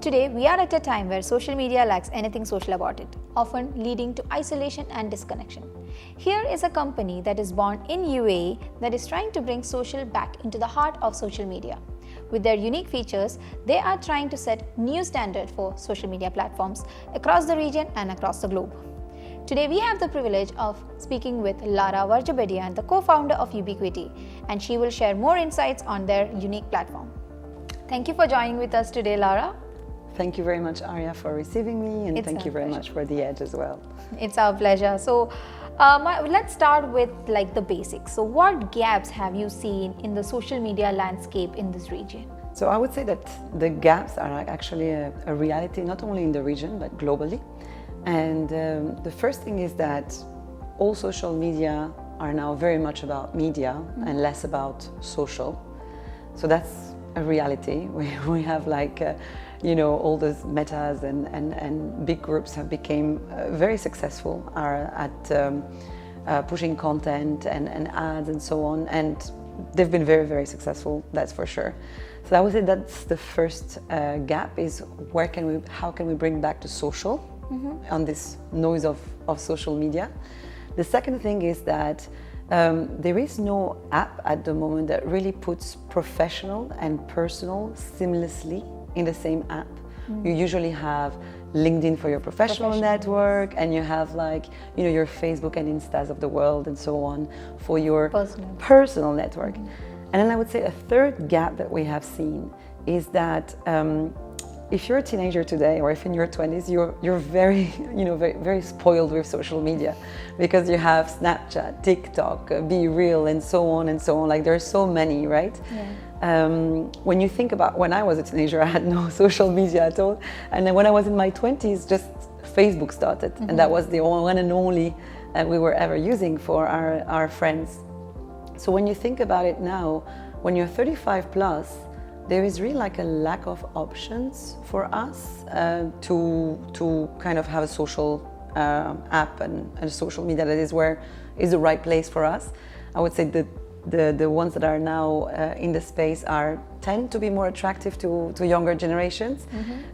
Today, we are at a time where social media lacks anything social about it, often leading to isolation and disconnection. Here is a company that is born in UAE that is trying to bring social back into the heart of social media. With their unique features, they are trying to set new standard for social media platforms across the region and across the globe. Today, we have the privilege of speaking with Lara Varjabedian, the co-founder of UBQT, and she will share more insights on their unique platform. Thank you for joining with us today, Lara. Thank you very much, Arya, for receiving me, and thank you very much for the edge as well. It's our pleasure. So, let's start with the basics. So, what gaps have you seen in the social media landscape in this region? So I would say that the gaps are actually a reality, not only in the region, but globally. And the first thing is that all social media are now very much about media and less about social. So that's a reality. We have all those metas and big groups have become very successful at pushing content and ads and so on, and they've been very, very successful, that's for sure. So I would say that's the first gap, is how can we bring back the social on this noise of social media. The second thing is that there is no app at the moment that really puts professional and personal seamlessly in the same app. You usually have LinkedIn for your professional network, and you have your Facebook and Instas of the world and so on for your personal network. And then I would say a third gap that we have seen is that if you're a teenager today, or if in your 20s, you're very, very, very spoiled with social media, because you have Snapchat, TikTok, Be Real, and so on and so on. Like, there's so many, right? Yeah. When you think about when I was a teenager, I had no social media at all. And then when I was in my 20s, just Facebook started. And that was the one and only we were ever using for our friends. So when you think about it now, when you're 35 plus, there is really a lack of options for us to kind of have a social app and a social media that is the right place for us. I would say that the ones that are now in the space tend to be more attractive to younger generations,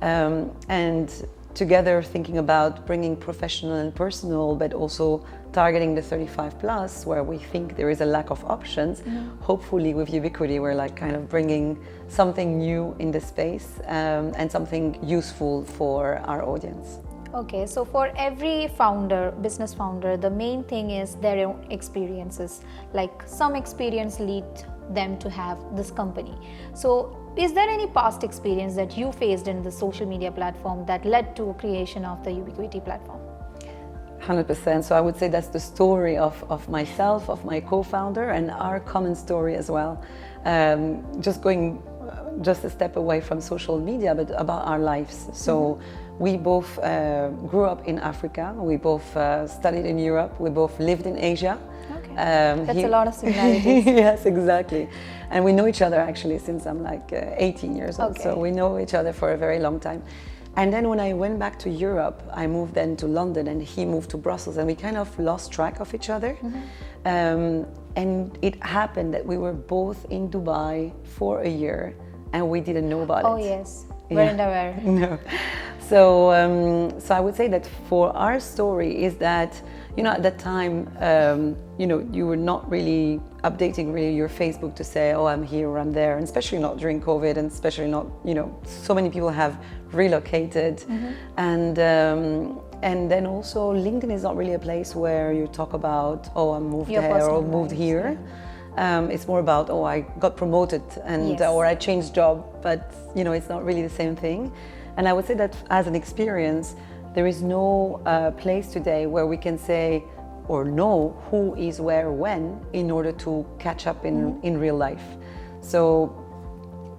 and together thinking about bringing professional and personal, but also targeting the 35 plus, where we think there is a lack of options. Hopefully with Ubiquity, we're kind of bringing something new in the space and something useful for our audience. Okay, so for every business founder, the main thing is their own experiences. Some experience lead them to have this company. So is there any past experience that you faced in the social media platform that led to creation of the Ubiquity platform? 100%. So I would say that's the story of myself, of my co-founder, and our common story as well. Just a step away from social media, but about our lives. So we both grew up in Africa. We both studied in Europe. We both lived in Asia. Okay. That's a lot of similarities. Yes, exactly. And we know each other actually since I'm 18 years old. Okay. So we know each other for a very long time. And then when I went back to Europe, I moved then to London and he moved to Brussels, and we kind of lost track of each other. And it happened that we were both in Dubai for a year and we didn't know about it. Oh yes, weren't aware. No. So I would say that for our story is that, at that time, you were not really updating your Facebook to say, oh, I'm here or I'm there, and especially not during COVID, and especially not, so many people have relocated. And then also LinkedIn is not really a place where you talk about, oh, I moved there or moved here. Yeah. It's more about, oh, I got promoted and or I changed job, but it's not really the same thing. And I would say that as an experience, there is no place today where we can say or know who is where when in order to catch up in real life. So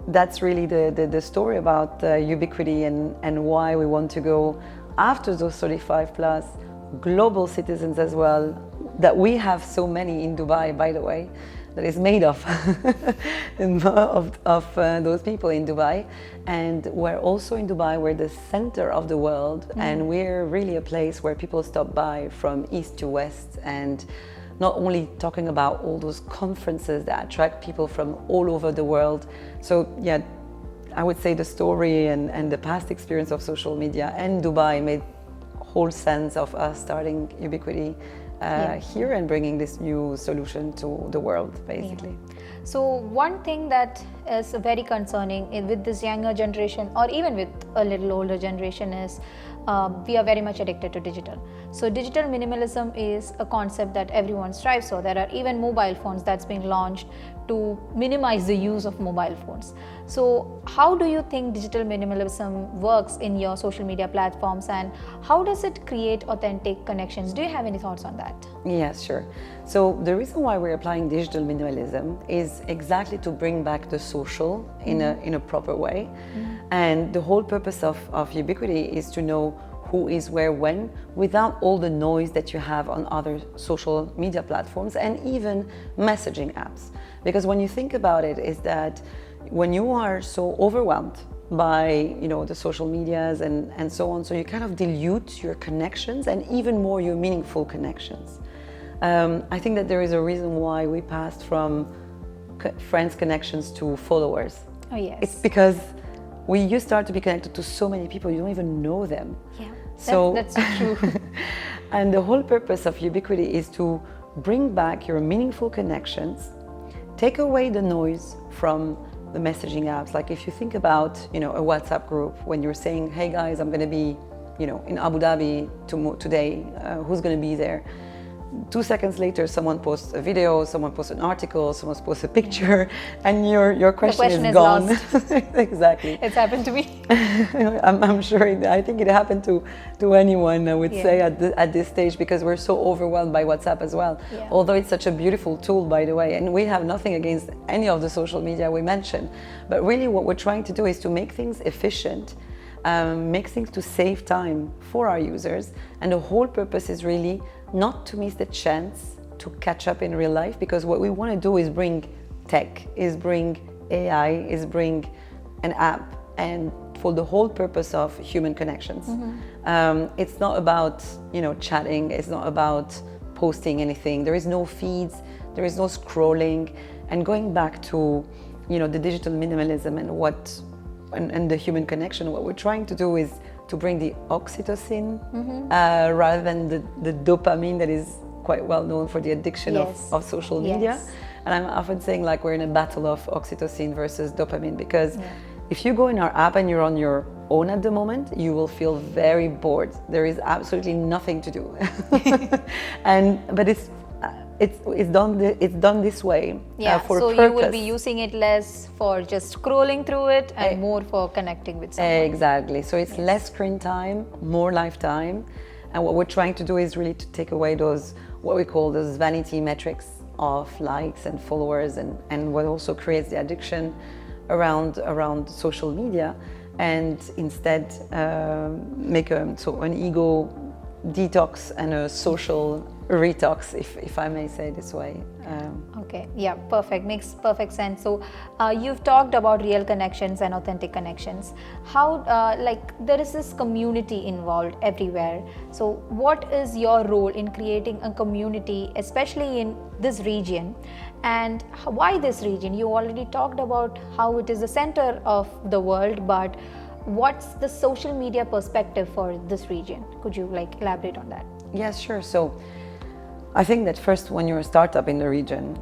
that's really the story about Ubiquity and why we want to go after those 35 plus global citizens as well, that we have so many in Dubai, by the way, that is made of those people in Dubai. And we're also in Dubai, we're the center of the world, and we're really a place where people stop by from east to west, and not only talking about all those conferences that attract people from all over the world. So yeah, I would say the story and the past experience of social media and Dubai made whole sense of us starting Ubiquity here and bringing this new solution to the world, basically. Yeah. So one thing that is very concerning with this younger generation, or even with a little older generation, is we are very much addicted to digital. So digital minimalism is a concept that everyone strives for. There are even mobile phones that's being launched to minimize the use of mobile phones. So how do you think digital minimalism works in your social media platforms, and how does it create authentic connections? Do you have any thoughts on that? Yes, sure. So the reason why we're applying digital minimalism is exactly to bring back the social in a proper way. And the whole purpose of Ubiquity is to know who is where when, without all the noise that you have on other social media platforms and even messaging apps. Because when you think about it, is that when you are so overwhelmed by the social medias and so on, so you kind of dilute your connections and even more your meaningful connections. I think that there is a reason why we passed from friends connections to followers. Oh yes. It's because you start to be connected to so many people, you don't even know them. Yeah, so that's true. And the whole purpose of Ubiquity is to bring back your meaningful connections, take away the noise from the messaging apps. Like if you think about a WhatsApp group, when you're saying, hey guys, I'm going to be in Abu Dhabi today, who's going to be there? 2 seconds later, someone posts a video, someone posts an article, someone posts a picture, and your question is gone. Lost. Exactly. It's happened to me. I'm sure. I think it happened to anyone, I would say, at this stage, because we're so overwhelmed by WhatsApp as well. Yeah. Although it's such a beautiful tool, by the way, and we have nothing against any of the social media we mentioned. But really what we're trying to do is to make things efficient, make things to save time for our users. And the whole purpose is really not to miss the chance to catch up in real life, because what we want to do is bring tech, is bring AI, is bring an app, and for the whole purpose of human connections. It's not about chatting, it's not about posting anything, there is no feeds, there is no scrolling. And going back to the digital minimalism and the human connection, what we're trying to do is to bring the oxytocin rather than the dopamine that is quite well known for the addiction of social media. And I'm often saying, like, we're in a battle of oxytocin versus dopamine, because if you go in our app and you're on your own at the moment, you will feel very bored. There is absolutely nothing to do. But it's done this way for so a purpose. You will be using it less for just scrolling through it and more for connecting with someone. Exactly. So it's less screen time, more lifetime. And what we're trying to do is really to take away those, what we call those vanity metrics of likes and followers, and what also creates the addiction around social media, and instead make an ego detox and a social retox, if I may say this way. Okay, yeah, perfect. Makes perfect sense. So you've talked about real connections and authentic connections. How, there is this community involved everywhere. So what is your role in creating a community, especially in this region? And why this region? You already talked about how it is the center of the world, but what's the social media perspective for this region? Could you elaborate on that? Yes, sure. So I think that first, when you're a startup in the region,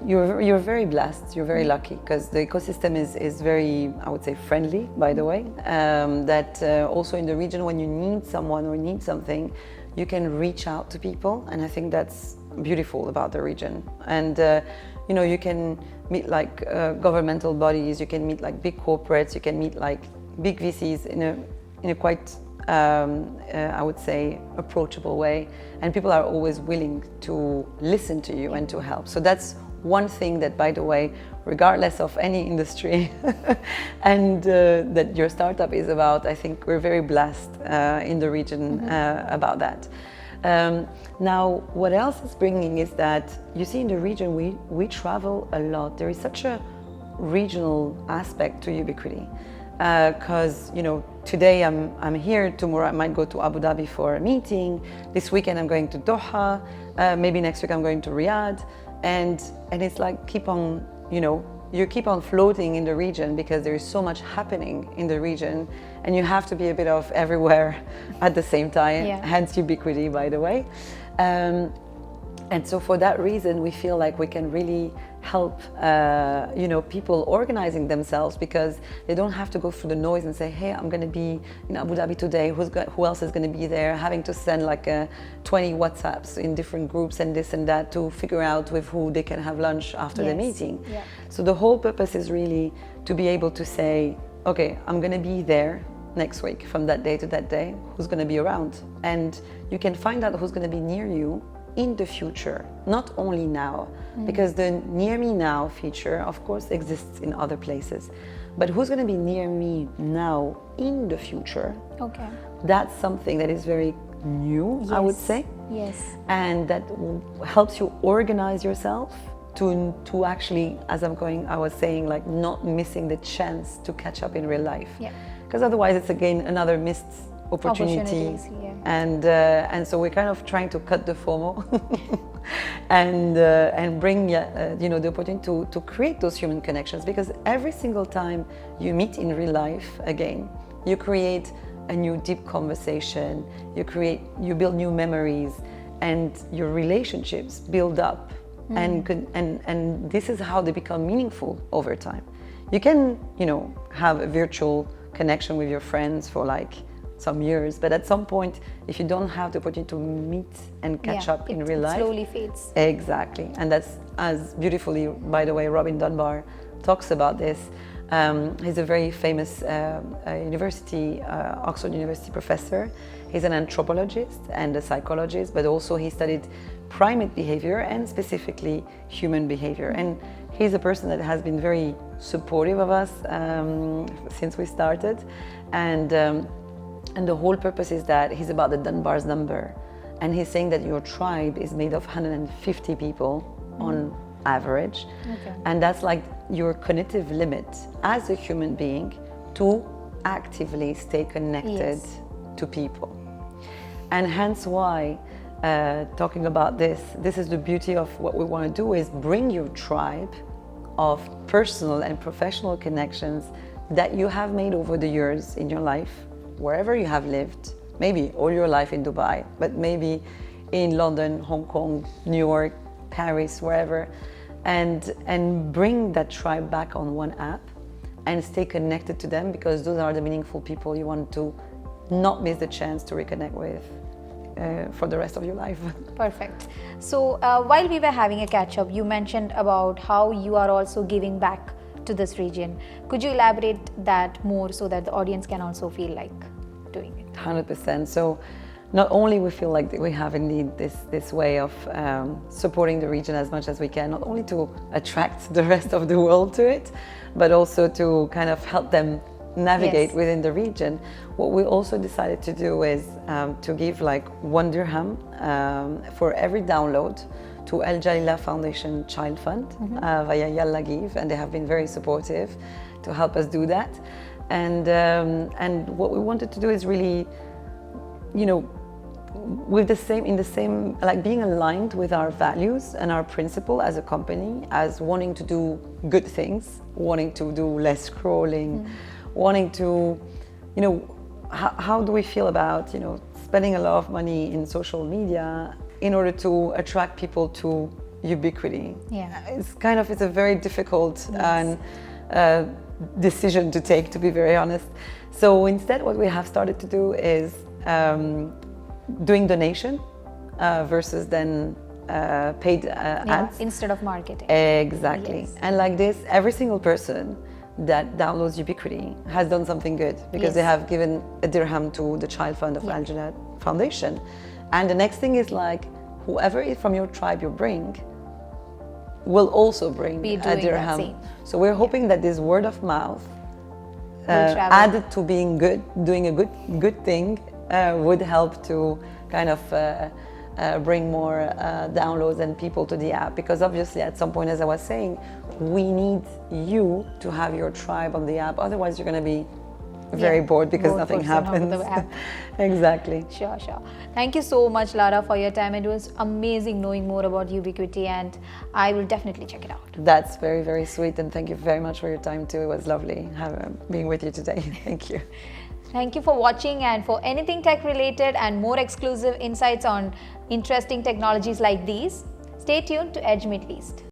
you're very blessed, you're very lucky, because the ecosystem is very, I would say, friendly, by the way. That also in the region, when you need someone or need something, you can reach out to people, and I think that's beautiful about the region. And you can meet governmental bodies, you can meet big corporates, you can meet big VCs in a quite I would say approachable way, and people are always willing to listen to you and to help. So that's one thing that, by the way, regardless of any industry and that your startup is about, I think we're very blessed in the region about that. Now, what else is bringing is that, you see, in the region we travel a lot. There is such a regional aspect to Ubiquity. because today I'm here, tomorrow I might go to Abu Dhabi for a meeting, this weekend I'm going to Doha, maybe next week I'm going to Riyadh, and it's like you keep on floating in the region because there is so much happening in the region, and you have to be a bit of everywhere at the same time. Hence UBQT, by the way. And so for that reason, we feel like we can really help people organizing themselves, because they don't have to go through the noise and say, hey, I'm going to be in Abu Dhabi today, who else is going to be there, having to send like 20 WhatsApps in different groups and this and that to figure out with who they can have lunch after the meeting. So the whole purpose is really to be able to say, okay, I'm going to be there next week from that day to that day, who's going to be around, and you can find out who's going to be near you in the future, not only now, because the near me now feature of course exists in other places, but who's going to be near me now in the future, that's something that is very new, I would say, and that helps you organize yourself to actually, as I was saying, like not missing the chance to catch up in real life, because otherwise it's again another missed opportunity. And so we're kind of trying to cut the FOMO and bring the opportunity to create those human connections, because every single time you meet in real life again, you create a new deep conversation, you build new memories, and your relationships build up, and this is how they become meaningful over time. You can have a virtual connection with your friends for like some years, but at some point, if you don't have the opportunity to meet and catch up in real life, it slowly fades. Exactly, and that's as beautifully, by the way, Robin Dunbar talks about this. He's a very famous Oxford University professor. He's an anthropologist and a psychologist, but also he studied primate behavior and specifically human behavior. And he's a person that has been very supportive of us since we started. And the whole purpose is that he's about the Dunbar's number. And he's saying that your tribe is made of 150 people on average. And that's like your cognitive limit as a human being to actively stay connected to people. And hence why, talking about this is the beauty of what we want to do, is bring your tribe of personal and professional connections that you have made over the years in your life, wherever you have lived, maybe all your life in Dubai, but maybe in London, Hong Kong, New York, Paris, wherever, and bring that tribe back on one app and stay connected to them, because those are the meaningful people you want to not miss the chance to reconnect with for the rest of your life. Perfect. So while we were having a catch-up, you mentioned about how you are also giving back to this region. Could you elaborate that more so that the audience can also feel like doing it? 100%. So not only we feel like we have indeed this way of supporting the region as much as we can, not only to attract the rest of the world to it, but also to kind of help them navigate within the region. What we also decided to do is to give like 1 dirham for every download to Al Jalila Foundation Child Fund via Yalla Give, and they have been very supportive to help us do that. And what we wanted to do is really, with in the same, like being aligned with our values and our principle as a company, as wanting to do good things, wanting to do less scrolling, wanting to, how do we feel about, spending a lot of money in social media in order to attract people to UBQT? It's a very difficult decision to take, to be very honest. So instead, what we have started to do is doing donation versus then paid ads. Instead of marketing. Exactly. And like this, every single person that downloads UBQT has done something good, because they have given a dirham to the Child Fund of Al Jalila Foundation. And the next thing is like, whoever is from your tribe you bring will also bring a dirham. So we're hoping that this word of mouth, added to being good, doing a good thing, would help to kind of bring more downloads and people to the app. Because obviously at some point, as I was saying, we need you to have your tribe on the app. Otherwise you're going to be very bored because Bored nothing person of happens. the app. Exactly. Sure, sure. Thank you so much, Lara, for your time. It was amazing knowing more about UBQT, and I will definitely check it out. That's very, very sweet, and thank you very much for your time too. It was lovely being with you today. Thank you. Thank you for watching, and for anything tech related and more exclusive insights on interesting technologies like these, stay tuned to Edge Middle East.